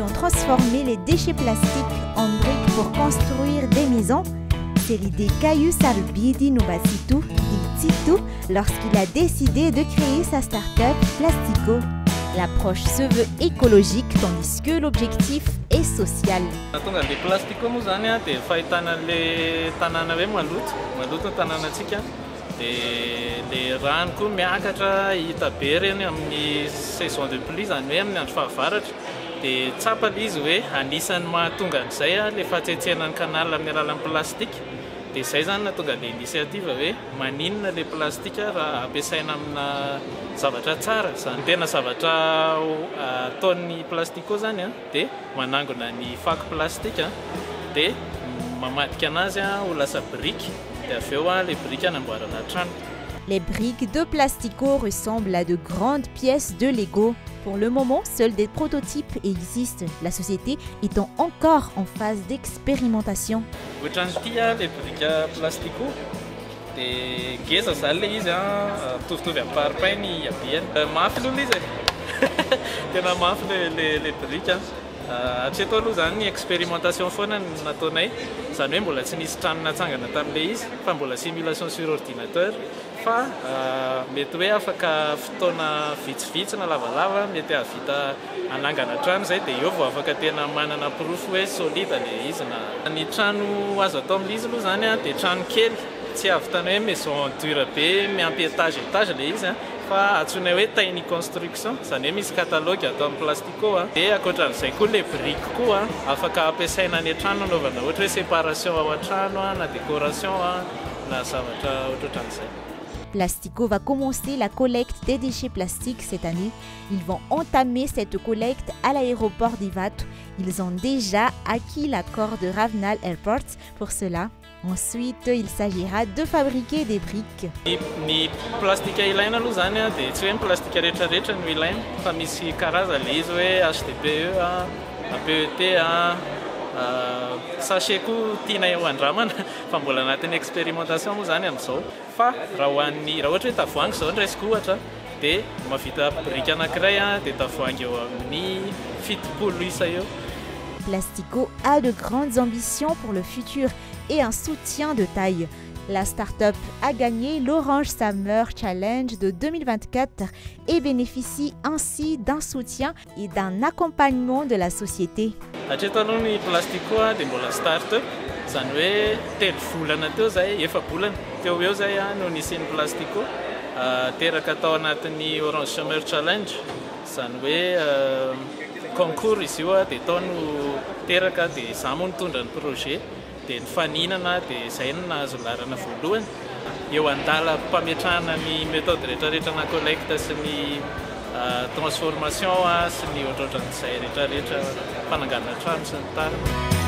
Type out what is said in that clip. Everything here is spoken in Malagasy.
qui ont transformé les déchets plastiques en briques pour construire des maisons. C'est l'idée Caillou Sarbidi Nubasitu Titu lorsqu'il a décidé de créer sa start-up Plastico. L'approche se veut écologique tandis que l'objectif est social. Tonga le Plastico moa zany a dia fahitana le tanàna hoe maloto ny tanànantsika dia le rano koa miakatra hita be reny amin'ny saison de pluie zany hoe amin'ny andro fahavaratra dia tsapa le izy hoe anisany mahatonga an'izay le fahatsetsehana ny kanala amin'ny alalan'ny plastika dia izay zany natonga le initiative hoe maninona le plastika raha ampiasaina amina zavatra tsara zany tena zavatra ataon'ny Plastico zany dia manangona ny fako plastika dia mamadika anazy ho lasa brique dia avy eo les briques anamboarana trano. Les briques de Plastico ressemblent à de grandes pièces de Lego. Pour le moment, seuls des prototypes existent, la société étant encore en phase d'expérimentation. Ohatran'ity les briques Plastico dia ngeza zany le izy mitovitovy amin'ny paripainy habeany mafy aloha izy tena mafy le briques hatreto aloha zany expérimentation foana nataonay zany hoe mbola tsy nisy trano natsangana tamin'le izy fa mbola simulation sur ordinateur fa mety hoe afaka fotoana vitsivitsy na lavalava mety havita anangana trano zay dia eo vao afaka tena manana proof hoe solide le izy na ny trano azo atao amin'le izy aloha zany dia trano kely tsy ahavitana hoe maison dure be miampy étage le izy fa atsoina hoe tiny construction zany hoe misy catalogue atao amin'ny Plastico dia ankoatran'izay koa le brique koa afaka ampiasaina any an-trano anaovana ohatra hoe séparation ao an-trano na décoration na zavatra ohatrohatran'izay. Plastico va commencer la collecte des déchets plastiques cette année. Ils vont entamer cette collecte à l'aéroport d'Ivato. Ils ont déjà acquis l'accord de Ravnal Airport pour cela. Ensuite, il s'agira de fabriquer des briques. Ny plastika ilaina aloha zany dia tsy hoe ny plastika rehetrarehetra no ilaina fa misy karazana le izy hoe HDPE, PET, sachet koa tiana eo andramana fa mbola anatin'ny expérimentation moa zany amin'izao fa raha ohatra hoe tavoahangy zao ndraisiko ohatra dia mavita brique anankiray dia tavoahangy eo amin'ny 7 isa eo. Plastico a de grandes ambitions pour le futur et un soutien de taille. La start-up a gagné l'Orange Summer Challenge de 2024 et bénéficie ainsi d'un soutien et d'un accompagnement de la société. Hatreto aloha ny Plastico dia mbola start-up zany hoe 3 volana teo zay 4 volana teo eo zay no nisian'ny Plastico teraka tao anatin'ny Orange Summer Challenge zany hoe concours izy io dia tao no teraka dia izaho moa nitondra ny projet dia nifaninana dia izay no nahazo larana voalohany eo andala mpametrahana ny méthode rehetrarehetra na collecte sy ny transformation sy ny ohatrohatran'izay rehetrarehetra fananganana trano sy ny tariny.